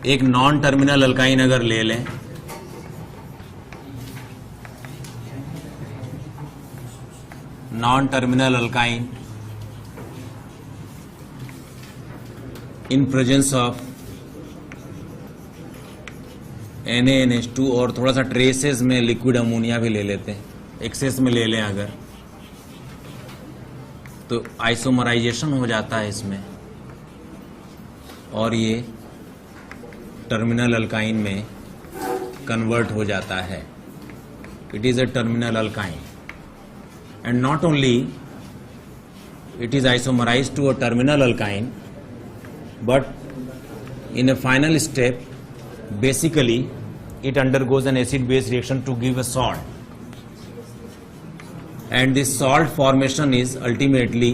एक non terminal alkyne अगर ले लें, non terminal alkyne in presence of NaNH2 और थोड़ा सा ट्रेसेस में लिक्विड अमोनिया भी ले लेते हैं, एक्सेस में ले लें अगर, तो आइसोमराइजेशन हो जाता है इसमें और ये टर्मिनल अल्काइन में कन्वर्ट हो जाता है. It is a terminal alkyne and not only it is isomerized to a terminal alkyne, but in a final step basically it undergoes an acid base reaction to give a salt, and this salt formation is ultimately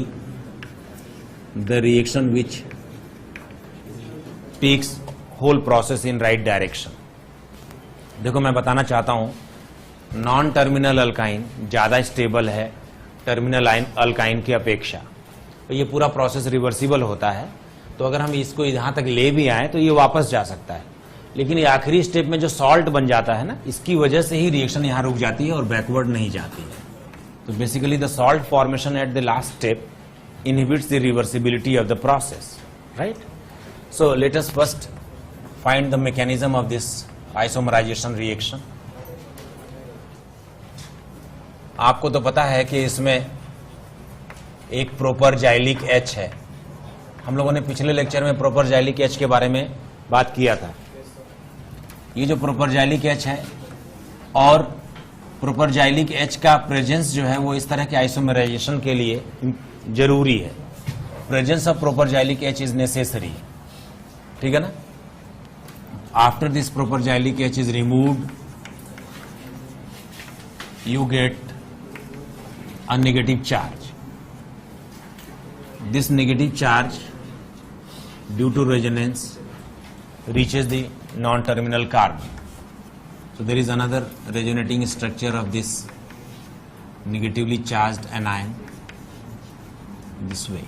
the reaction which takes whole process in right direction. देखो मैं बताना चाहता हूं, non terminal alkyne ज्यादा stable है terminal alkyne की अपेक्षा, तो ये पूरा प्रोसेस रिवर्सिबल होता है. तो अगर हम इसको यहां तक ले भी आए तो ये वापस जा सकता है, लेकिन ये आखिरी स्टेप में जो सॉल्ट बन जाता है ना, इसकी वजह से ही रिएक्शन यहां रुक जाती है और बैकवर्ड नहीं जाती है. तो basically the salt formation at the last step inhibits the reversibility of the process, right? So let us first find the mechanism of this isomerization reaction. आपको तो पता है कि इसमें एक प्रोपरजाइलिक H है. हम लोगों ने पिछले लेक्चर में प्रोपरजाइलिक H के बारे में बात किया था. ये जो प्रोपरजाइलिक H है और प्रोपरजाइलिक H का प्रेजेंस जो है वो इस तरह के आइसोमराइजेशन के लिए जरूरी है. Presence of propargylic H is necessary, ठीक है ना. After this propargylic H is removed, you get a negative charge. This negative charge due to resonance reaches the non-terminal carbon. So there is another resonating structure of this negatively charged anion this way.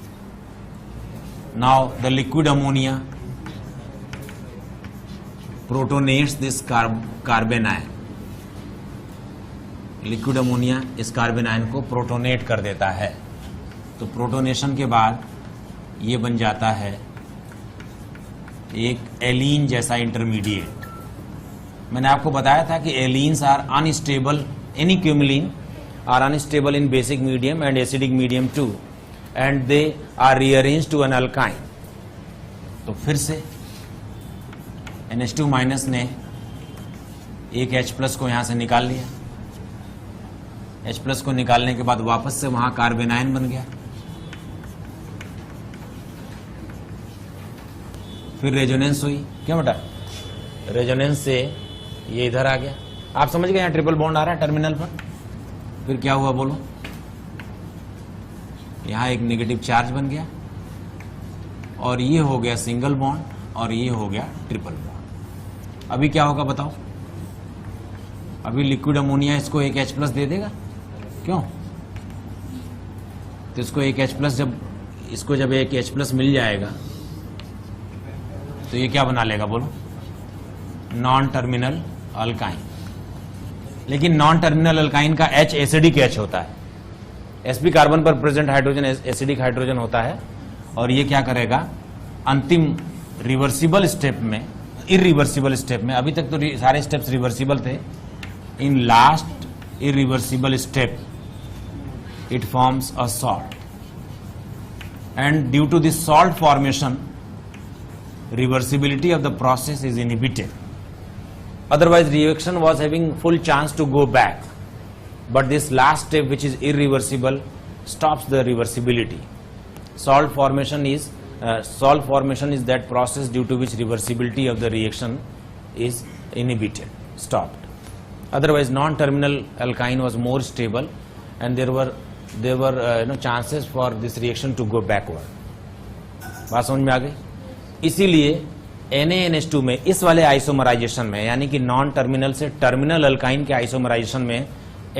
Now the liquid ammonia protonates this carbon ion. Liquid ammonia इस carbon ion को protonate कर देता है. तो protonation के बाद ये बन जाता है एक एलीन जैसा इंटरमीडिएट. मैंने आपको बताया था कि allenes are unstable, any cumulene are unstable in basic medium and acidic medium too, and they are rearranged to an alkyne. तो फिर से NH2 माइनस ने एक H प्लस को यहां से निकाल लिया. H प्लस को निकालने के बाद वापस से वहां कार्बन आयन बन गया. फिर रेजोनेंस हुई. क्यों बेटा? रेजोनेंस से ये इधर आ गया. आप समझ गए यहां ट्रिपल बॉन्ड आ रहा है टर्मिनल पर. फिर क्या हुआ बोलो? यहां एक नेगेटिव चार्ज बन गया और ये हो गया सिंगल बॉन्ड और ये हो गया ट्रिपल बॉन्ड. अभी क्या होगा बताओ? अभी लिक्विड अमोनिया इसको एक H प्लस दे देगा. क्यों? तो इसको एक H प्लस जब एक H प्लस मिल जाएगा तो ये क्या बना लेगा बोलो? Non terminal alkyne. लेकिन नॉन टर्मिनल अल्काइन का H एसिडिक H होता है. sp कार्बन पर प्रेजेंट हाइड्रोजन एसिडिक हाइड्रोजन होता है. और ये क्या करेगा? अंतिम रिवर्सिबल स्टेप में, इरिवर्सिबल स्टेप में, अभी तक तो सारे स्टेप्स रिवर्सिबल थे, in last irreversible step it forms a salt, and due to this salt formation reversibility of the process is inhibited. Otherwise reaction was having full chance to go back, but this last step which is irreversible stops the reversibility. Salt formation is that process due to which reversibility of the reaction is inhibited, stopped. Otherwise non-terminal alkyne was more stable and there were chances for this reaction to go backward. बात समझ में आ गई? इसीलिए NaNH2 में इस वाले isomerisation में, यानी कि नॉन टर्मिनल से टर्मिनल अल्काइन के आइसोमराइजेशन में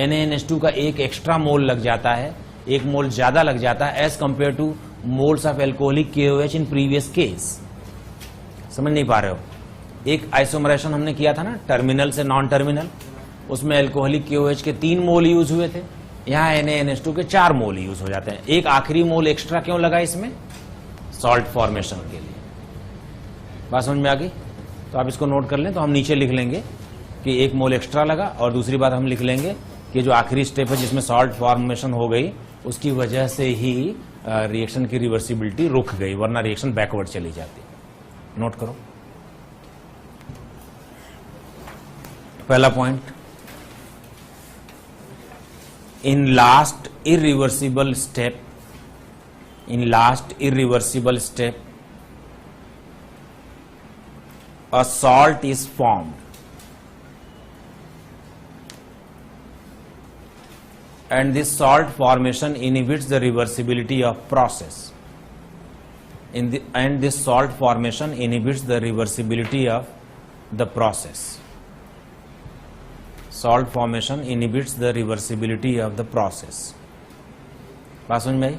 NaNH2 का एक एक्स्ट्रा मोल लग जाता है, एक मोल ज्यादा लग जाता है as compare to moles of alcoholic KOH in previous case. समझ नहीं पा रहे हो? एक आइसोमरेशन हमने किया था ना टर्मिनल से नॉन टर्मिनल, उसमें अल्कोहलिक KOH के 3 मोल यूज हुए थे, यहाँ NaNH2 के 4 मोल यूज हो जाते हैं। एक आखिरी मोल एक्स्ट्रा क्यों लगा इसमें? सॉल्ट फॉर्मेशन के लिए। बात समझ में आ गई? तो आप इसको नोट कर लें। तो हम नीचे लिख लेंगे कि 1 मोल एक्स्ट्रा लगा, और दूसरी बात हम लिख लेंगे कि जो आखिरी स्टेप है जिसमें सॉल्ट फॉर्मेशन हो गई, उसकी वजह से ही रिएक्शन की रिवर्सिबिलिटी रुक गई, वरना रिएक्शन बैकवर्ड चली जाती। नोट करो पहला point, in last irreversible step a salt is formed and this salt formation inhibits the reversibility of process. And this salt formation inhibits the reversibility of the process. Salt formation inhibits the reversibility of the process. बात समझ में आई?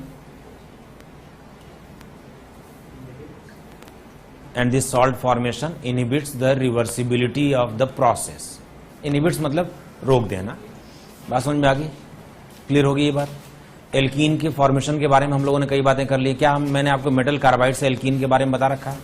And this salt formation inhibits the reversibility of the process. Inhibits मतलब रोक देना। बात समझ में आ गई? क्लियर होगी ये बात? एल्कीन के फॉर्मेशन के बारे में हम लोगों ने कई बातें कर ली। क्या मैंने आपको मेटल कार्बाइड से एल्कीन के बारे में बता रखा है?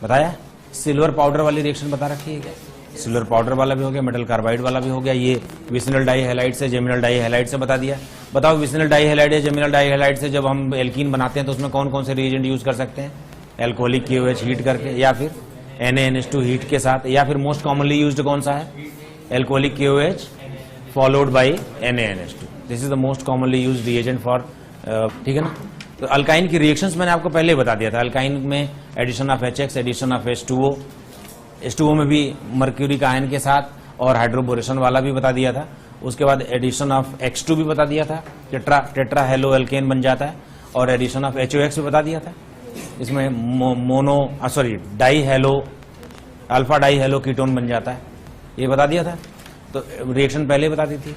बताया? सिल्वर पाउडर वाली रिएक्शन बता रखी है क्या? सिल्वर पाउडर वाला भी हो गया, मेटल कार्बाइड वाला भी हो गया। ये विसिनल डाइहैलाइड से जेमिनल डाइहैलाइड से बता दिया। बताओ विसिनल डाइहैलाइड या जेमिनल डाइहैलाइड से जब हम एल्कीन बनाते हैं तो उसमें कौन कौन से रिएजेंट यूज कर सकते हैं? एल्कोहलिक KOH हीट करके, या फिर NaNH2 हीट के साथ, या फिर मोस्ट कॉमनली यूज्ड कौन सा है? Alcoholic KOH followed by NaNH2। This is the most commonly used reagent for, ठीक है ना। तो अल्काइन की रिएक्शंस मैंने आपको पहले बता दिया था। अल्काइन में addition of HX, addition of H2O, H2O में भी मर्क्यूरिक आयन के साथ, और हाइड्रोबोरेशन वाला भी बता दिया था। उसके बाद एडिशन ऑफ X2 भी बता दिया था, टेट्रा हेलो एल्केन बन जाता है, और एडिशन ऑफ HOX भी बता दिया था। इसमें die hello alpha die hello ketone बन जाता है, ये बता दिया था। तो रिएक्शन पहले बता दी थी,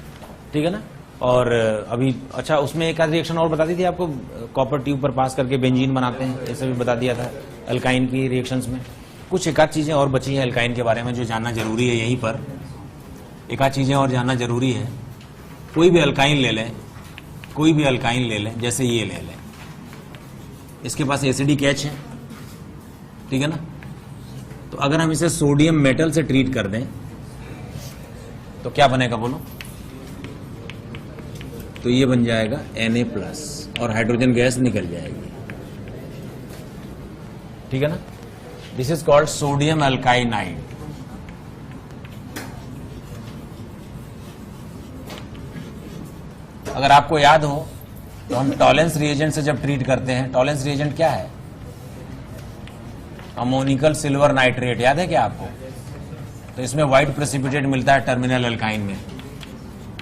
ठीक है ना। और अभी अच्छा उसमें एक आध रिएक्शन और बता दी थी आपको, कॉपर ट्यूब पर पास करके बेंजीन बनाते हैं, ये भी बता दिया था अल्काइन की रिएक्शंस में। कुछ एक आध चीजें और बची हैं अल्काइन के बारे में जो जानना जरूरी है। यहीं पर एक आध चीजें और जानना जरूरी है। कोई भी अल्काइन ले लें, कोई भी अल्काइन ले लें, जैसे ये ले लें, इसके पास एसिडिक H है, ठीक है ना। तो अगर हम इसे सोडियम मेटल से ट्रीट कर दें तो क्या बनेगा बोलो? तो ये बन जाएगा Na+ और हाइड्रोजन गैस निकल जाएगी, ठीक है ना। This is called sodium alkynide. अगर आपको याद हो तो हम टॉलेंस रिएजेंट से जब ट्रीट करते हैं, टॉलेंस रिएजेंट क्या है? अमोनिकल सिल्वर नाइट्रेट, याद है क्या आपको? तो इसमें व्हाइट प्रेसिपिटेट मिलता है टर्मिनल अल्काइन में।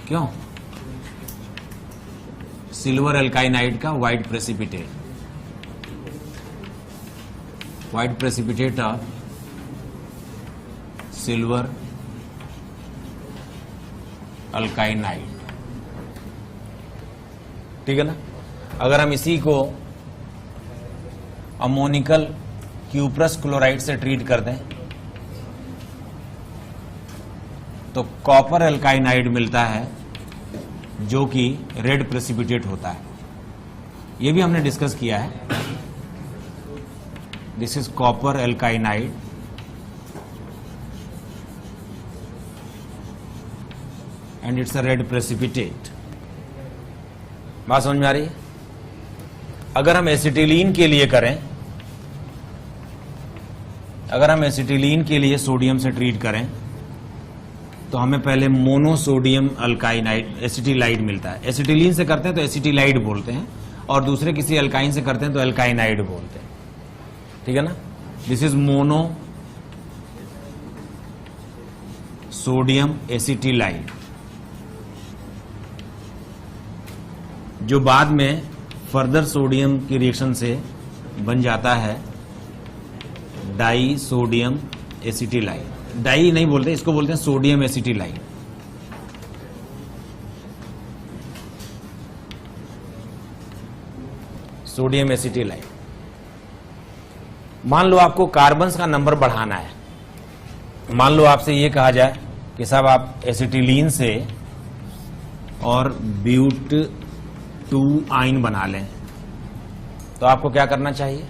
क्यों? सिल्वर अल्काइनाइड का white precipitate, white precipitate of silver alkynide, ठीक है ना। अगर हम इसी को अमोनिकल क्यूप्रस क्लोराइड से ट्रीट कर दें तो कॉपर अल्काइनाइड मिलता है जो कि रेड प्रेसिपिटेट होता है। यह भी हमने डिस्कस किया है। This is copper alkynide and it's a red precipitate. बात समझ में आ रही है? अगर हम एसिटिलीन के लिए करें, अगर हम एसिटिलीन के लिए सोडियम से ट्रीट करें तो हमें पहले मोनोसोडियम अल्काइनाइड एसिटिलाइड मिलता है। एसिटिलीन से करते हैं तो एसिटिलाइड बोलते हैं, और दूसरे किसी अल्काइन से करते हैं तो अल्काइनाइड बोलते हैं, ठीक है ना। This is mono sodium acetylide, जो बाद में फर्दर सोडियम की रिएक्शन से बन जाता है डाई सोडियम एसिटिलाइड। डाई नहीं बोलते, इसको बोलते हैं सोडियम एसिटिलाइड। Sodium acetylide. मान लो आपको कार्बन्स का नंबर बढ़ाना है, मान लो आपसे ये कहा जाए कि साहब आप एसिटिलीन से और ब्यूट 2 आइन बना लें, तो आपको क्या करना चाहिए?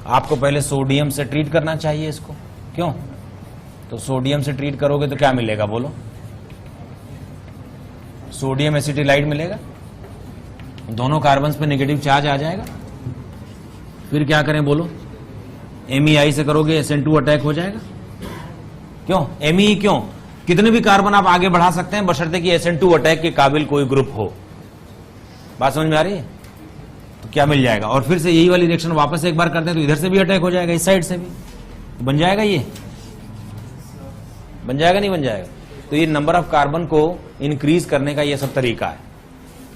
आपको पहले सोडियम से ट्रीट करना चाहिए इसको। क्यों? तो सोडियम से ट्रीट करोगे तो क्या मिलेगा बोलो? सोडियम एसिटिलाइड मिलेगा, दोनों कार्बन्स पे नेगेटिव चार्ज आ जाएगा। फिर क्या करें बोलो? MEI से करोगे SN2 अटैक हो जाएगा। क्यों? ME क्यों? कितने भी कार्बन आप आगे बढ़ा सकते हैं बशर्ते कि SN2 अटैक के काबिल कोई ग्रुप हो। बात समझ में आ रही है? तो क्या मिल जाएगा? और फिर से यही वाली रिएक्शन वापस एक बार करते हैं तो इधर से भी अटैक हो जाएगा, इस साइड से भी। तो बन जाएगा, ये बन जाएगा नहीं बन जाएगा? तो ये नंबर ऑफ कार्बन को इंक्रीज करने का ये सब तरीका है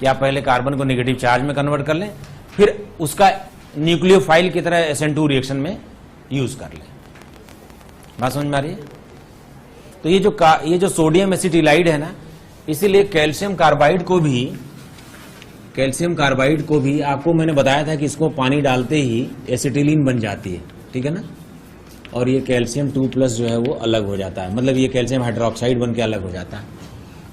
कि आप पहले कार्बन को नेगेटिव चार्ज में कन्वर्ट कर लें, फिर उसका न्यूक्लियोफाइल की तरह SN2 रिएक्शन में यूज कर लें। बात समझ में आ रही है? तो ये जो सोडियम एसिटिलाइड है ना, इसीलिए कैल्शियम कार्बाइड को भी आपको मैंने बताया था कि इसको पानी डालते ही एसिटिलीन बन जाती है, ठीक है ना, और ये कैल्शियम 2+ जो है वो अलग हो जाता है, मतलब ये कैल्शियम हाइड्रोक्साइड बन के अलग हो जाता है।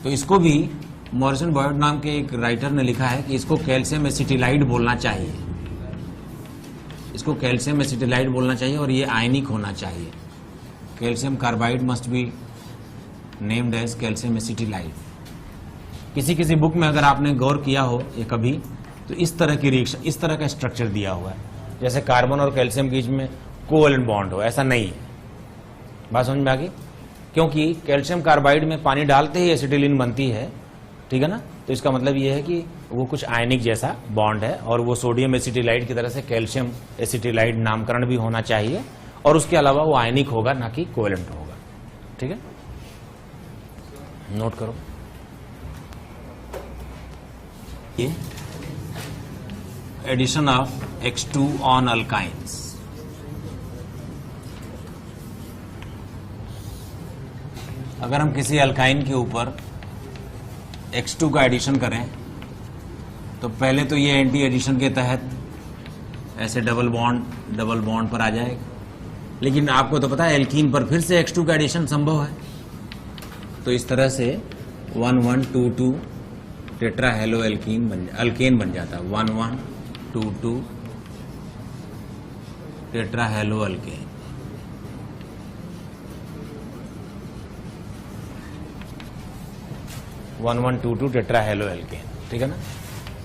तो इसको भी मॉरिसन बॉयड नाम के एक राइटर ने लिखा है कि इसको कैल्शियम एसिटिलाइड बोलना चाहिए, इसको कैल्शियम एसिटिलाइड बोलना चाहिए और ये आयनिक होना चाहिए। Calcium carbide must be named as calcium acetylide. किसी बुक में अगर आपने गौर किया हो ये कभी, तो इस तरह की रिएक्शन, इस तरह का स्ट्रक्चर दिया हुआ है, जैसे कार्बन और कैल्शियम के बीच में कोवैलेंट बॉन्ड हो, ऐसा नहीं है। बात समझ में आ गई? क्योंकि कैल्शियम कार्बाइड में पानी डालते ही एसिटिलीन बनती है, ठीक है ना, तो इसका मतलब ये है कि वो कुछ आयनिक जैसा बॉन्ड है, और वो सोडियम एसिटिलाइड की तरह से कैल्शियम एसिटिलाइड नामकरण भी होना चाहिए, और उसके अलावा वो आयनिक होगा, ना कि कोवैलेंट होगा। ठीक है, नोट करो ये addition of X2 on alkynes. अगर हम किसी अल्काइन के ऊपर X2 का एडिशन करें तो पहले तो ये एंटी एडिशन के तहत ऐसे डबल बॉन्ड पर आ जाएगा, लेकिन आपको तो पता है एल्कीन पर फिर से X2 का एडिशन संभव है, तो इस तरह से 1122 टेट्रा हेलो अल्केन बन जाता है। 1122 tetra hello alkane. Tetra hello alkane, ठीक है ना।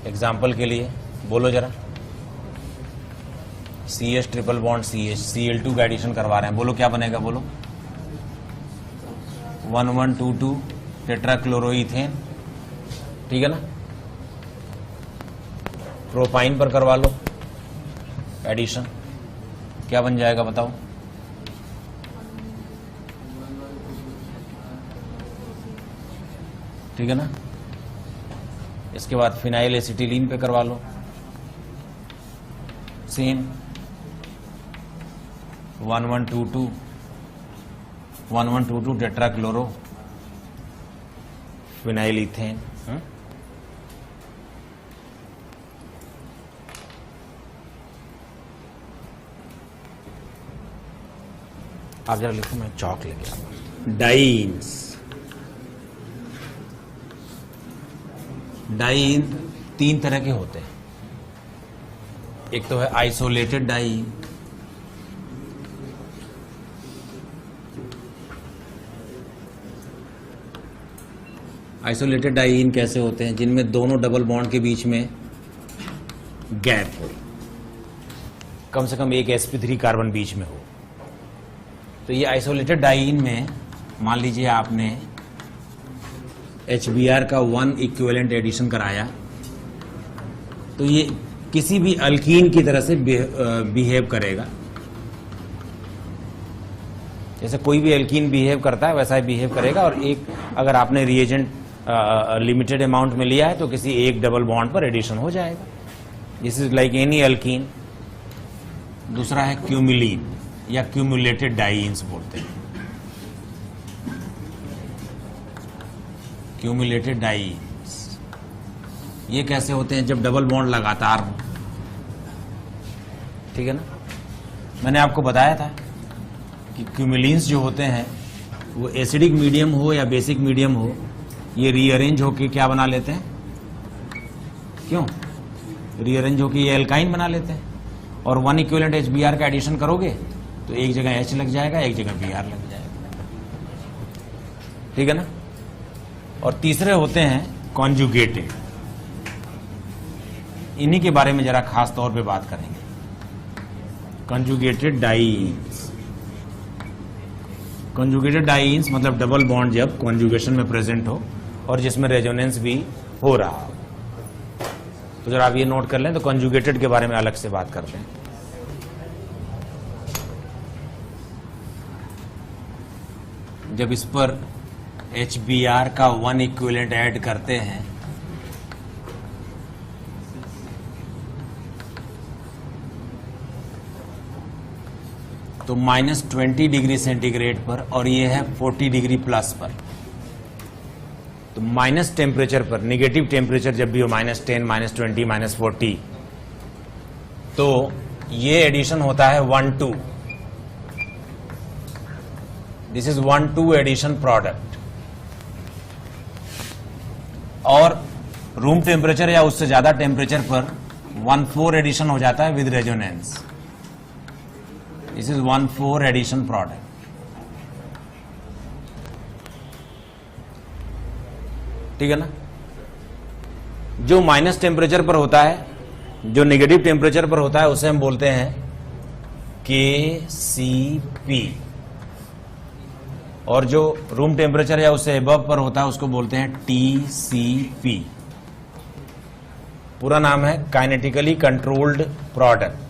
एग्जाम्पल के लिए बोलो जरा, CH triple bond CH, Cl2 का एडिशन करवा रहे हैं, बोलो क्या बनेगा, बोलो 1122 टेट्रा क्लोरोइथेन, ठीक है ना। प्रोपाइन पर करवा लो एडिशन, क्या बन जाएगा बताओ, ठीक है ना। इसके बाद फिनाइल एसिटिलीन पे करवा लो same 1122 tetra chloro phenyl ethane. आप जरा लिखो, मैं चौक लेके आऊंगा। डाइन 3 तरह के होते हैं, एक तो है आइसोलेटेड डाइन, आइसोलेटेड डाइन कैसे होते हैं, जिनमें दोनों डबल बॉन्ड के बीच में गैप हो, कम से कम एक sp3 कार्बन बीच में हो। तो ये आइसोलेटेड डाइन में मान लीजिए आपने HBr का 1 इक्विवेलेंट एडिशन कराया, तो ये किसी भी अल्कीन की तरह से बिहेव करेगा, जैसे कोई भी एल्कीन बिहेव करता है वैसा ही बिहेव करेगा। और एक अगर आपने रिएजेंट लिमिटेड अमाउंट में लिया है तो किसी एक डबल बॉन्ड पर एडिशन हो जाएगा, this is like any alkyne. दूसरा है क्यूमिलीन या क्यूमुलेटेड डाइन्स बोलते हैं, क्यूमुलेटेड डाइन्स। ये कैसे होते हैं, जब डबल बॉन्ड लगातार हो, ठीक है ना। मैंने आपको बताया था कि क्यूमुलिन्स जो होते हैं वो एसिडिक मीडियम हो या बेसिक मीडियम हो, ये रीअरेंज होके क्या बना लेते हैं, क्यों रीअरेंज होके ये एल्काइन बना लेते हैं। और 1 इक्विवेलेंट HBr का एडिशन करोगे तो एक जगह H लग जाएगा, एक जगह Br लग जाएगा, ठीक है ना। और तीसरे होते हैं कॉन्जुगेटेड, इन्हीं के बारे में जरा खास तौर पे बात करेंगे। कॉन्जुगेटेड डाईन्स, कॉन्जुगेटेड डाईन्स मतलब डबल बॉन्ड जब कॉन्जुगेशन में प्रेजेंट हो और जिसमें रेजोनेंस भी हो रहा हो। तो जरा आप ये नोट कर लें, तो कॉन्जुगेटेड के बारे में अलग से बात करते हैं। जब इस पर HBr का 1 इक्विवेलेंट ऐड करते हैं तो -20 डिग्री सेंटीग्रेड पर, और ये है 40 डिग्री प्लस पर। तो माइनस टेम्परेचर पर, निगेटिव टेम्परेचर जब भी हो, -10, -20, -40, तो ये एडिशन होता है 1,2। This is 1,2 addition product. और रूम टेम्परेचर या उससे ज्यादा टेम्परेचर पर 1,4 एडिशन हो जाता है with resonance. This is 1,4 addition product. ठीक है ना। जो माइनस टेम्परेचर पर होता है, जो नेगेटिव टेम्परेचर पर होता है, उसे हम बोलते हैं KCP। और जो रूम टेम्परेचर या उससे अबव पर होता है उसको बोलते हैं TCP। पूरा नाम है kinetically controlled product.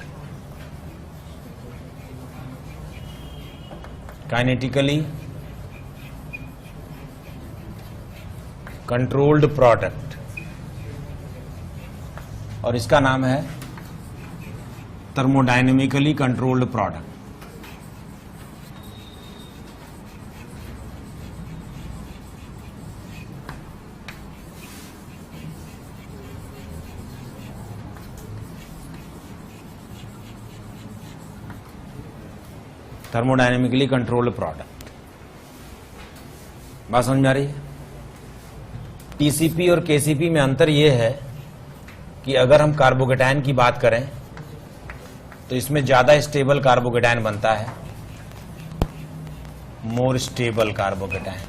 Kinetically controlled product, और इसका नाम है thermodynamically controlled product. Thermodynamically controlled product. बात समझ में आ रही है। टीसीपी और केसीपी में अंतर यह है कि अगर हम कार्बोकेटायन की बात करें तो इसमें ज्यादा स्टेबल कार्बोकेटायन बनता है, मोर स्टेबल कार्बोकेटायन,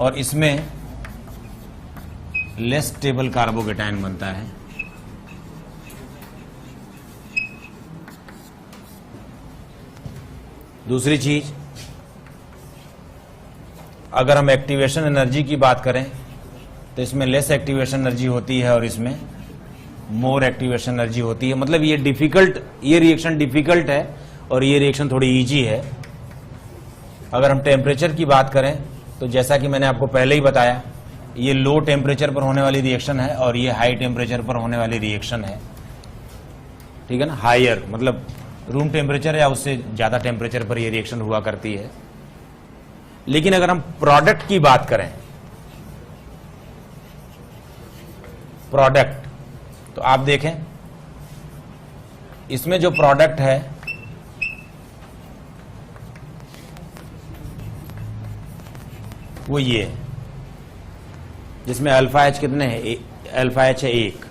और इसमें लेस स्टेबल कार्बोकेटायन बनता है। दूसरी चीज, अगर हम एक्टिवेशन एनर्जी की बात करें तो इसमें लेस एक्टिवेशन एनर्जी होती है और इसमें मोर एक्टिवेशन एनर्जी होती है। मतलब ये डिफिकल्ट, ये रिएक्शन डिफिकल्ट है और ये रिएक्शन थोड़ी इजी है। अगर हम टेम्परेचर की बात करें तो जैसा कि मैंने आपको पहले ही बताया, ये लो टेम्परेचर पर होने वाली रिएक्शन है और ये हाई टेम्परेचर पर होने वाली रिएक्शन है। ठीक है ना। हायर मतलब रूम टेम्परेचर या उससे ज्यादा टेम्परेचर पर यह रिएक्शन हुआ करती है। लेकिन अगर हम प्रोडक्ट की बात करें, प्रोडक्ट, तो आप देखें इसमें जो प्रोडक्ट है वो ये है, जिसमें अल्फा एच कितने हैं, अल्फा एच है 1।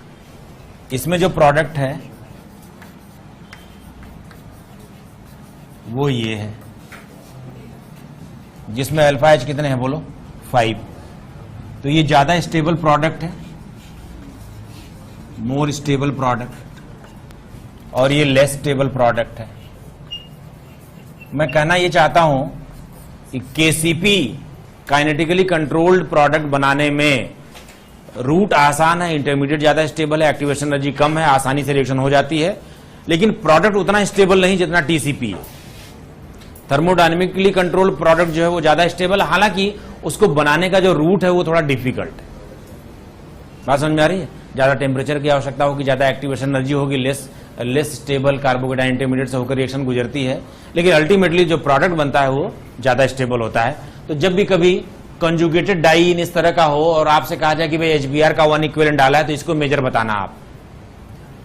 इसमें जो प्रोडक्ट है वो ये है, जिसमें अल्फा एच कितने हैं बोलो, 5। तो ये ज्यादा स्टेबल प्रोडक्ट है, मोर स्टेबल प्रोडक्ट, और ये लेस स्टेबल प्रोडक्ट है। मैं कहना ये चाहता हूं कि केसीपी काइनेटिकली कंट्रोल्ड प्रोडक्ट बनाने में रूट आसान है, इंटरमीडिएट ज्यादा स्टेबल है, एक्टिवेशन एनर्जी कम है, आसानी से रिएक्शन हो जाती है, लेकिन प्रोडक्ट उतना स्टेबल नहीं जितना टीसीपी है। थर्मोडायनेमिकली कंट्रोल प्रोडक्ट जो है वो ज्यादा स्टेबल है, हालांकि उसको बनाने का जो रूट है वो थोड़ा डिफिकल्ट है। बात समझ में आ रही है। ज्यादा टेम्परेचर की आवश्यकता होगी, ज्यादा एक्टिवेशन एनर्जी होगी, लेस स्टेबल कार्बोकेटायन इंटरमीडिएट से होकर रिएक्शन गुजरती है, लेकिन अल्टीमेटली जो प्रोडक्ट बनता है वो ज्यादा स्टेबल होता है। तो जब भी कभी कंजुगेटेड डाईन इस तरह का हो और आपसे कहा जाए कि भाई HBr का 1 इक्विवेलेंट डाला है तो इसको मेजर बताना आप,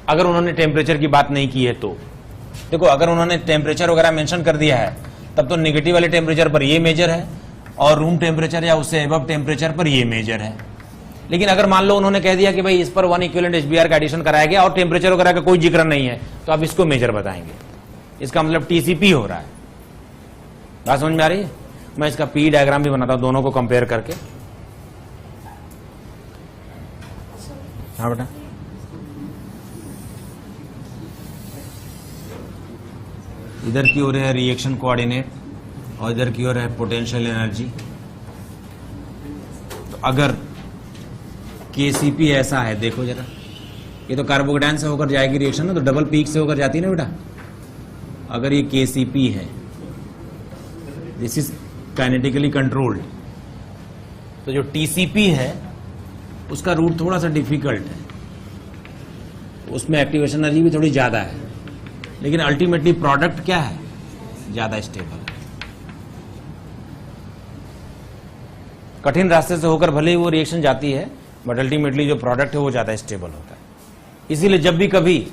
अगर उन्होंने टेम्परेचर की बात नहीं की है तो। देखो अगर उन्होंने टेम्परेचर वगैरह मेंशन कर दिया है तब तो नेगेटिव वाले टेम्परेचर पर ये मेजर है और रूम टेम्परेचर या उससे एबव टेम्परेचर पर ये मेजर है। लेकिन अगर मान लो उन्होंने कह दिया कि भाई इस पर 1 इक्विवेलेंट HBr का एडिशन कराया गया और टेम्परेचर वगैरह का कोई जिक्र नहीं है, तो आप इसको मेजर बताएंगे, इसका मतलब TCP हो रहा है। बात समझ में आ रही है? मैं इसका P डायग्राम भी बनाता हूं दोनों को कंपेयर करके। हाँ बेटा, इधर की ओर है रिएक्शन कोऑर्डिनेट और इधर की ओर है पोटेंशियल एनर्जी। तो अगर KCP ऐसा है, देखो जरा, ये तो कार्बोकेटायन से होकर जाएगी रिएक्शन ना, तो डबल पीक से होकर जाती है ना बेटा। अगर ये KCP है, दिस इज काइनेटिकली कंट्रोल्ड, तो जो TCP है उसका रूट थोड़ा सा डिफिकल्ट है, उसमें एक्टिवेशन एनर्जी भी थोड़ी ज्यादा है, लेकिन अल्टीमेटली प्रोडक्ट क्या है, ज्यादा स्टेबल है। कठिन रास्ते से होकर भले ही वो रिएक्शन जाती है, बट अल्टीमेटली जो प्रोडक्ट है वो ज्यादा स्टेबल होता है। इसीलिए जब भी कभी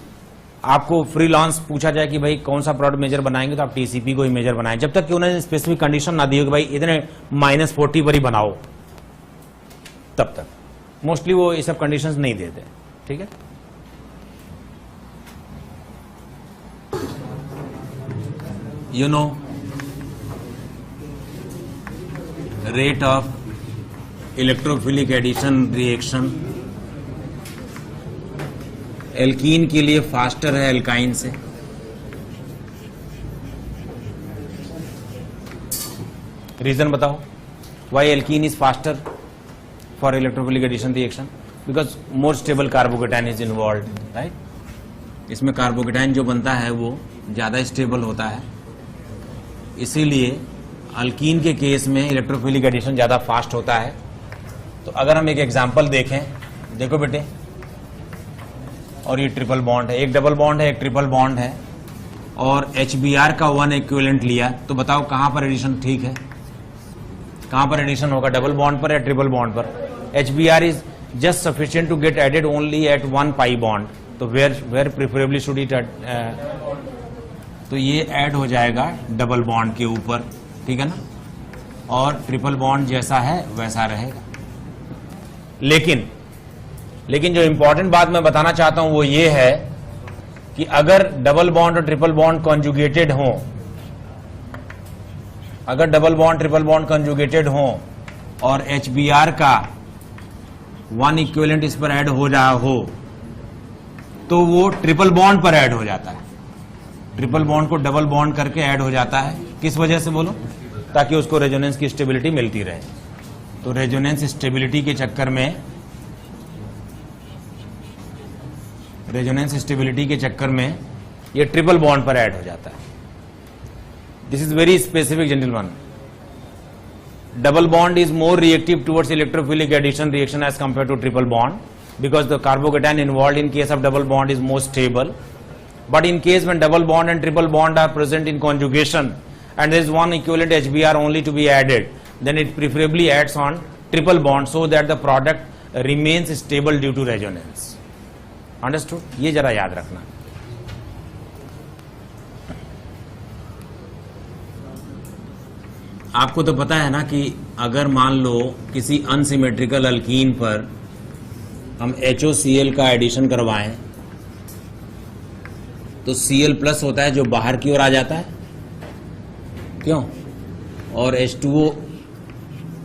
आपको फ्रीलांस पूछा जाए कि भाई कौन सा प्रोडक्ट मेजर बनाएंगे, तो आप TCP को ही मेजर बनाएं, जब तक कि उन्हें स्पेसिफिक कंडीशन ना दी हो कि भाई इतने -40 पर ही बनाओ, तब तक मोस्टली वो ये सब कंडीशंस नहीं देते। ठीक है, you know, rate of electrophilic addition reaction alkene के लिए फास्टर है एल्काइन से। रीजन बताओ, why alkene is faster for electrophilic addition reaction? Because more stable carbocation is involve, right. इसमें कार्बोकेटाइन जो बनता है वो ज्यादा स्टेबल होता है, इसीलिए अल्कीन के केस में इलेक्ट्रोफिलिक एडिशन ज्यादा फास्ट होता है। तो अगर हम एक एग्जांपल देखें, देखो बेटे, और ये ट्रिपल बॉन्ड है, एक डबल बॉन्ड है, एक ट्रिपल बॉन्ड है, और HBr का 1 इक्विवेलेंट लिया, तो बताओ कहां पर एडिशन ठीक है, कहां पर एडिशन होगा, डबल बॉन्ड पर या ट्रिपल बॉन्ड पर? HBr is just sufficient to get added only at 1 pi bond, तो वेयर प्रिफरेबली शुड इट, तो ये ऐड हो जाएगा डबल बॉन्ड के ऊपर, ठीक है ना, और ट्रिपल बॉन्ड जैसा है वैसा रहेगा। लेकिन जो इंपॉर्टेंट बात मैं बताना चाहता हूं वो ये है कि अगर डबल बॉन्ड और ट्रिपल बॉन्ड कॉन्जुगेटेड हो, अगर double bond triple bond conjugated हो और HBr का 1 इक्विवेलेंट इस पर ऐड हो रहा हो, तो वो ट्रिपल बॉन्ड पर ऐड हो जाता है, ट्रिपल बॉन्ड को डबल बॉन्ड करके ऐड हो जाता है। किस वजह से बोलो? ताकि उसको रेजोनेंस की स्टेबिलिटी मिलती रहे। तो रेजोनेंस स्टेबिलिटी के चक्कर में, रेजोनेंस स्टेबिलिटी के चक्कर में ये ट्रिपल बॉन्ड पर ऐड हो जाता है। This is very specific gentleman. Double bond is more reactive towards electrophilic addition reaction as compared to triple bond, because the carbocation involved in case of double bond is more stable. But in case when double bond and triple bond are present in conjugation and there is one equivalent HBr only to be added, then it preferably adds on triple bond so that the product remains stable due to resonance. Understood? ये जरा याद रखना. आपको तो पता है ना कि अगर मान लो किसी अनसिमेट्रिकल अल्कीन पर हम HOCl का एडिशन करवाएं तो Cl प्लस होता है जो बाहर की ओर आ जाता है, क्यों? और H2O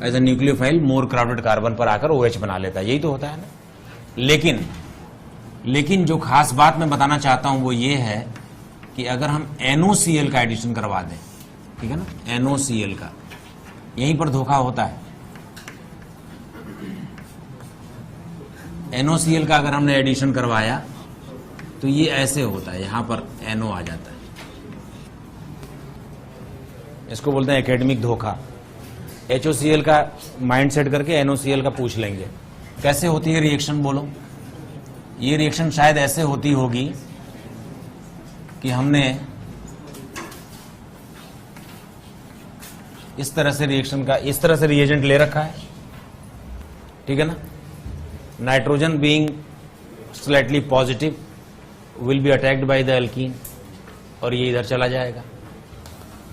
as a nucleophile more crowded carbon पर आकर OH बना लेता है, यही तो होता है ना. लेकिन जो खास बात मैं बताना चाहता हूं वो ये है कि अगर हम NOCl का एडिशन करवा दें, ठीक है ना, NOCl का, यहीं पर धोखा होता है. NOCl का अगर हमने एडिशन करवाया तो ये ऐसे होता है, यहां पर NO आ जाता है. इसको बोलते हैं एकेडमिक धोखा. HOCl का माइंड सेट करके NOCl का पूछ लेंगे. कैसे होती है रिएक्शन बोलो? ये रिएक्शन शायद ऐसे होती होगी कि हमने इस तरह से रिएक्शन का, इस तरह से रिएजेंट ले रखा है, ठीक है ना. Nitrogen being slightly positive will be attacked by the alkene और ये इधर चला जाएगा.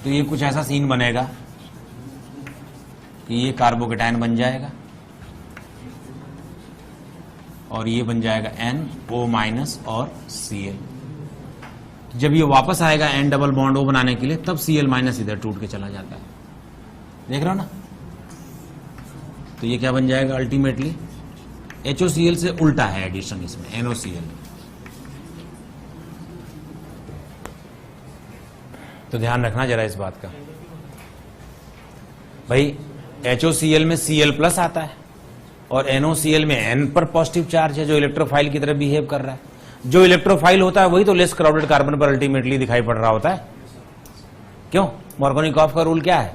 तो ये कुछ ऐसा सीन बनेगा कि ये कार्बोकेटायन बन जाएगा और ये बन जाएगा NO- और Cl। जब ये वापस आएगा N डबल बॉन्ड O बनाने के लिए, तब Cl- इधर टूट के चला जाता है। देख रहे हो ना? तो ये क्या बन जाएगा अल्टीमेटली? HOCl से उल्टा है एडिशन इसमें, NOCl। तो ध्यान रखना जरा इस बात का भाई, HOCl में Cl+ आता है और NOCl में N पर पॉजिटिव चार्ज है जो इलेक्ट्रोफाइल की तरह बिहेव कर रहा है। जो इलेक्ट्रोफाइल होता है वही तो लेस क्राउडेड कार्बन पर अल्टीमेटली दिखाई पड़ रहा होता है। क्यों? मार्कोनिकॉफ का रूल क्या है?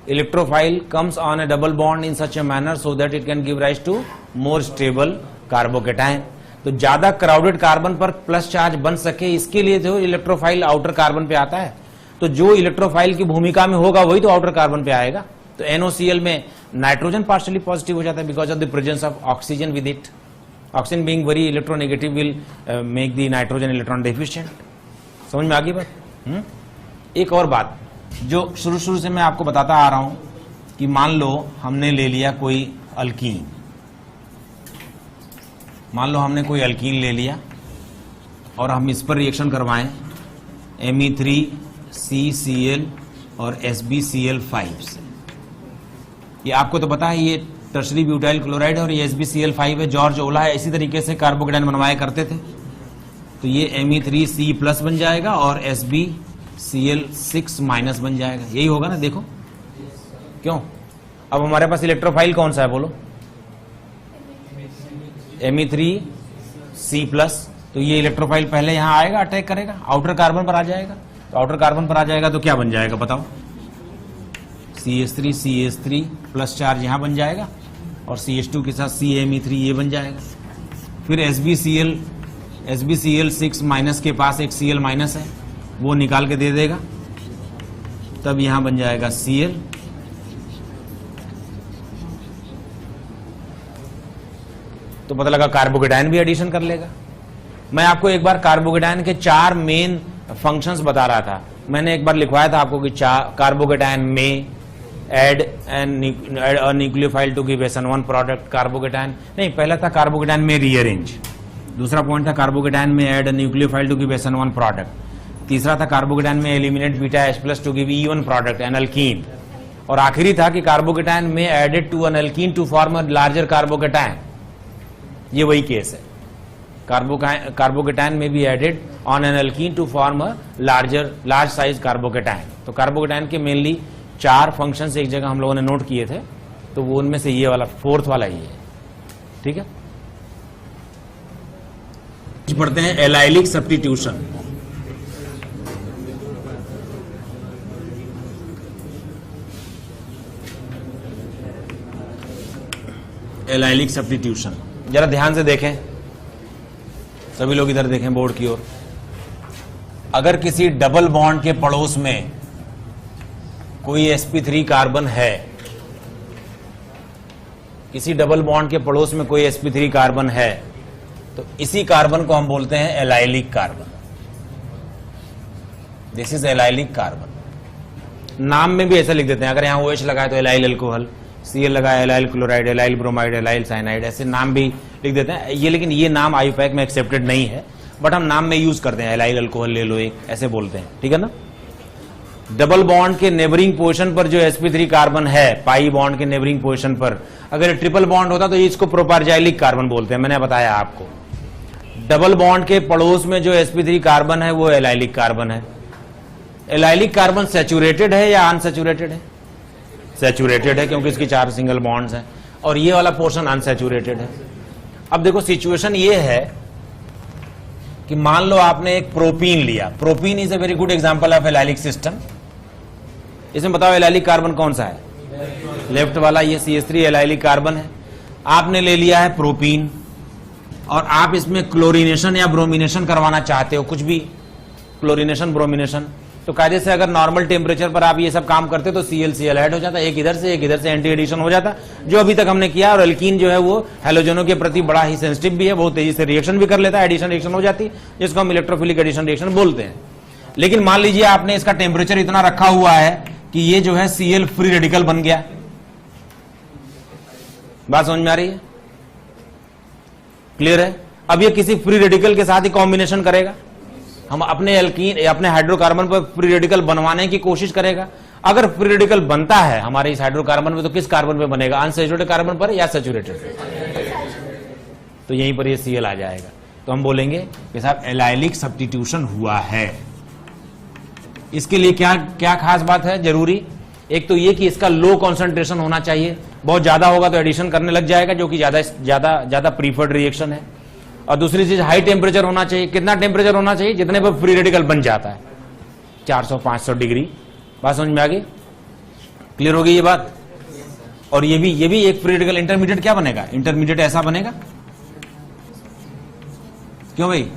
Electrophile comes on a double bond in such a manner so that it can give rise to more stable carbocation. तो ज्यादा क्राउडेड कार्बन पर प्लस चार्ज बन सके, इसके लिए जो इलेक्ट्रोफाइल आउटर कार्बन पे आता है, तो जो इलेक्ट्रोफाइल की भूमिका में होगा वही तो आउटर कार्बन पे आएगा। तो NOCl में नाइट्रोजन पार्शियली पॉजिटिव हो जाता है because of the presence of oxygen with it. Oxygen being very electronegative will make the nitrogen electron deficient. समझ में आ गई बात? एक और बात जो शुरू से मैं आपको बताता आ रहा हूं कि मान लो हमने ले लिया कोई अल्कीन, मान लो हमने कोई अल्कीन ले लिया और हम इस पर रिएक्शन करवाएं Me3CCl और SbCl5 से। ये आपको तो पता है ये टर्शरी ब्यूटाइल क्लोराइड है और ये SbCl5 है, जॉर्ज ओला है, इसी तरीके से कार्बोकेटायन बनवाया करते थे। तो ये Me3C+ बन जाएगा और SbCl6- बन जाएगा। यही होगा ना? देखो क्यों? अब हमारे पास इलेक्ट्रोफाइल कौन सा है बोलो? Me3C+। तो ये इलेक्ट्रोफाइल पहले यहां आएगा, अटैक करेगा, आउटर कार्बन पर आ जाएगा। तो आउटर कार्बन पर आ जाएगा तो क्या बन जाएगा बताओ? CH3 प्लस चार्ज यहां बन जाएगा और CH2 के साथ CMe3 ये बन जाएगा। फिर SbCl6- के पास एक Cl- है, वो निकाल के दे देगा, तब यहां बन जाएगा Cl। तो पता लगा कार्बोकेटायन भी एडिशन कर लेगा। मैं आपको एक बार कार्बोकेटायन के 4 मेन फंक्शंस बता रहा था। मैंने एक बार लिखवाया था आपको कि कार्बोकेटायन में add nucleophile to give SN1 product. Carbocation नहीं, पहला था कार्बोकेटायन में रीअरेंज, दूसरा पॉइंट था कार्बोकेटायन में add nucleophile to give SN1 product, तीसरा था कार्बोकेटायन में eliminate beta H+ to give E1 product an alkene, और आखिरी था कि कार्बोकेटायन में added to an alkene to form a larger carbocation. ये वही केस है, कार्बोकेटायन में भी added on an alkene to form a large size carbocation. तो कार्बोकेटायन के मेनली 4 फंक्शंस एक जगह हम लोगों ने नोट किए थे, तो वो उनमें से ये वाला 4th वाला ही है। ठीक है, पढ़ते हैं एलाइलिक सब्स्टिट्यूशन। एलाइलिक सब्स्टिट्यूशन जरा ध्यान से देखें, सभी लोग इधर देखें बोर्ड की ओर। अगर किसी डबल बॉन्ड के पड़ोस में कोई sp3 कार्बन है, किसी डबल बॉन्ड के पड़ोस में कोई sp3 कार्बन है, तो इसी कार्बन को हम बोलते हैं allylic carbon. This is allylic carbon. नाम में भी ऐसा लिख देते हैं, अगर यहां OH लगाए तो एलाइल अल्कोहल, Cl लगाया allyl chloride, allyl bromide, allyl cyanide, ऐसे नाम भी लिख देते हैं ये। लेकिन ये नाम IUPAC में एक्सेप्टेड नहीं है, बट हम नाम में यूज करते हैं, एलाइल अल्कोहल ले लो एक, ऐसे बोलते हैं। ठीक है ना? डबल बॉन्ड के नेबरिंग पोजीशन पर जो sp3 कार्बन है, पाई बॉन्ड के नेबरिंग पोजीशन पर, अगर ट्रिपल बॉन्ड होता तो इसको प्रोपार्जाइलिक कार्बन बोलते हैं, मैंने बताया आपको। डबल बॉन्ड के पड़ोस में जो sp3 कार्बन है वो एलाइलिक कार्बन है। एलाइलिक कार्बन सैचुरेटेड है या अनसैचुरेटेड है? सैचुरेटेड है, क्योंकि इसकी 4 सिंगल बॉन्ड्स हैं, और ये वाला पोर्शन अनसैचुरेटेड है। अब देखो सिचुएशन ये है कि मान लो आपने एक प्रोपीन लिया। Propene is a very good example of allylic system. इसमें बताओ एलाइलिक कार्बन कौन सा है? लेफ्ट वाला, ये CH3 एलाइलिक कार्बन है। आपने ले लिया है प्रोपीन और आप इसमें क्लोरीनेशन या ब्रोमिनेशन करवाना चाहते हो, कुछ भी क्लोरीनेशन ब्रोमिनेशन, तो कायदे से अगर नॉर्मल टेम्परेचर पर आप ये सब काम करते तो ClCl ऐड हो जाता, एक इधर से एंटी एडिशन हो जाता, जो अभी तक हमने किया। और अल्कीन जो है वो हैलोजनों के प्रति बड़ा ही सेंसिटिव भी है, बहुत तेजी से रिएक्शन भी कर लेता है, एडिशन रिएक्शन हो जाती, जिसको हम इलेक्ट्रोफिलिक एडिशन रिएक्शन बोलते हैं। लेकिन मान लीजिए आपने इसका टेम्परेचर इतना रखा हुआ है कि ये जो है Cl फ्री रेडिकल बन गया। बात समझ में आ रही है? क्लियर है? अब ये किसी फ्री रेडिकल के साथ ही कॉम्बिनेशन करेगा, हम अपने एल्कीन या अपने हाइड्रोकार्बन पर फ्री रेडिकल बनवाने की कोशिश करेगा। अगर फ्री रेडिकल बनता है हमारे इस हाइड्रोकार्बन में तो किस कार्बन पे बनेगा? अनसैचुरेटेड कार्बन पर या सैचुरेटेड? तो यहीं पर ये Cl आ जाएगा। तो हम बोलेंगे कि साहब एलाइलिक सब्स्टिट्यूशन हुआ है। इसके लिए क्या क्या खास बात है जरूरी? एक तो ये कि इसका लो कॉन्सेंट्रेशन होना चाहिए, बहुत ज्यादा होगा तो एडिशन करने लग जाएगा, जो कि ज्यादा प्रीफर्ड रिएक्शन है। और दूसरी चीज हाई टेम्परेचर होना चाहिए। कितना टेम्परेचर होना चाहिए? जितने पर फ्री रेडिकल बन जाता है, 400-500 डिग्री। बात समझ में आ गई? क्लियर हो गई ये बात? और ये भी एक फ्री रेडिकल इंटरमीडिएट क्या बनेगा? इंटरमीडिएट ऐसा बनेगा। क्यों भाई?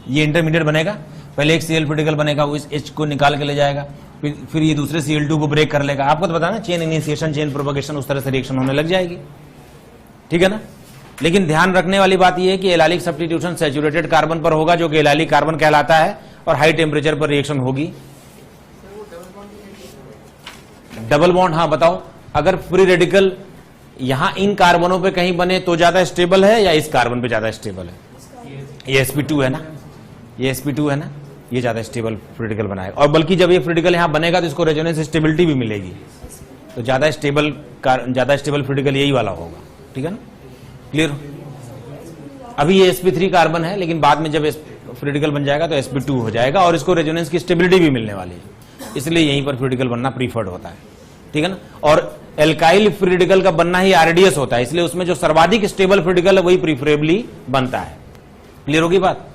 ये इंटरमीडिएट बनेगा, पहले एक Cl क्रिटिकल बनेगा, वो इस H को निकाल के ले जाएगा, फिर ये दूसरे Cl2 को ब्रेक कर लेगा। आपको तो पता ना, चेन इनिशिएशन, चेन प्रोपगेशन, उस तरह से रिएक्शन होने लग जाएगी। ठीक है ना? लेकिन ध्यान रखने वाली बात यह है कि एलाइलिक सब्स्टिट्यूशन सैचुरेटेड कार्बन पर होगा, जो कि एलाइलिक कार्बन कहलाता है, और हाई टेम्परेचर पर रिएक्शन होगी। डबल बॉन्ड, हाँ बताओ, अगर फ्री रेडिकल यहां इन कार्बनों पे कहीं बने तो ज्यादा स्टेबल है या इस कार्बन पे ज्यादा स्टेबल है? ये sp2 है ना, ये sp2 है ना, ये ज्यादा स्टेबल फ्री रेडिकल बनाएगा। और बल्कि जब ये फ्री रेडिकल यहां बनेगा तो इसको रेजोनेंस स्टेबिलिटी भी मिलेगी, तो ज्यादा स्टेबल फ्री रेडिकल यही वाला होगा। ठीक है ना? क्लियर? अभी ये sp3 कार्बन है, लेकिन बाद में जब फ्री रेडिकल बन जाएगा तो sp2 हो जाएगा, और इसको रेजोनेंस की स्टेबिलिटी भी मिलने वाली है, इसलिए यहीं पर फ्री रेडिकल बनना प्रीफर्ड होता है। ठीक है ना? और एल्काइल फ्री रेडिकल का बनना ही आरडीएस होता है, इसलिए उसमें जो सर्वाधिक स्टेबल फ्री रेडिकल है वही प्रीफरेबली बनता है। क्लियर होगी बात?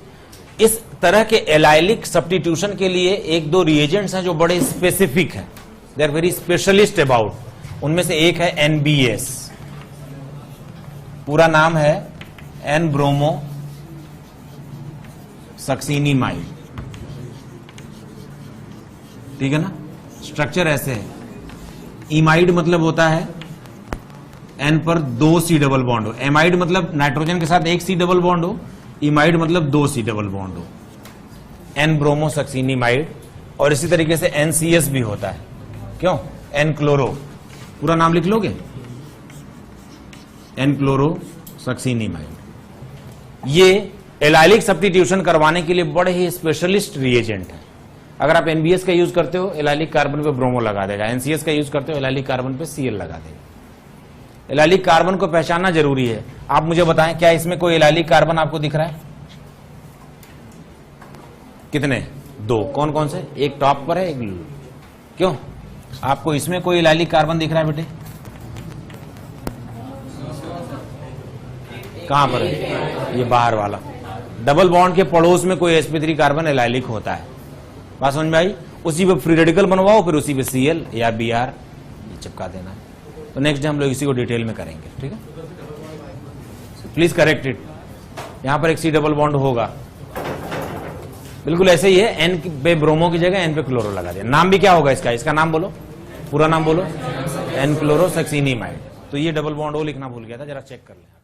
इस तरह के एलाइलिक सब्स्टिट्यूशन के लिए एक दो रिएजेंट्स हैं जो बड़े स्पेसिफिक हैं, they are very specialist about. उनमें से एक है NBS, पूरा नाम है एन ब्रोमो सक्सिनिमाइड। ठीक है ना? स्ट्रक्चर ऐसे है, इमाइड मतलब होता है एन पर 2 C डबल बॉन्ड हो, एमाइड मतलब नाइट्रोजन के साथ 1 C डबल बॉन्ड हो, इमाइड मतलब 2 C डबल बॉन्ड हो, एन ब्रोमो सक्सिनिमाइड। और इसी तरीके से NCS भी होता है। क्यों? एन क्लोरो, पूरा नाम लिख लोगे, एन क्लोरो सक्सिनिमाइड। ये एलाइलिक सब्स्टिट्यूशन करवाने के लिए बड़े ही स्पेशलिस्ट रिएजेंट है। अगर आप NBS का यूज करते हो, एलाइलिक कार्बन पे ब्रोमो लगा देगा। NCS का यूज करते हो, एलाइलिक कार्बन पे Cl लगा देगा। एलाइलिक कार्बन को पहचानना जरूरी है। आप मुझे बताएं, क्या इसमें कोई एलाइलिक कार्बन आपको दिख रहा है? कितने? 2। कौन कौन से? एक टॉप पर है, एक क्यों? आपको इसमें कोई एलाइलिक कार्बन दिख रहा है बेटे? कहां पर है? ये बाहर वाला। डबल बॉन्ड के पड़ोस में कोई sp3 कार्बन एलाइलिक होता है। बात समझ में आई? उसी पे फ्री रेडिकल बनवाओ, फिर उसी पे Cl या Br ये चिपका देना है। तो नेक्स्ट डे हम लोग इसी को डिटेल में करेंगे। ठीक है? Please correct it. यहां पर एक C डबल बॉन्ड होगा, बिल्कुल ऐसे ही है, एन पे ब्रोमो की जगह एन पे क्लोरो लगा दिया। नाम भी क्या होगा इसका? इसका नाम बोलो, पूरा नाम बोलो, एन क्लोरो सक्सिनिमाइड। तो ये डबल बॉन्ड ओ लिखना भूल गया था, जरा चेक कर ले।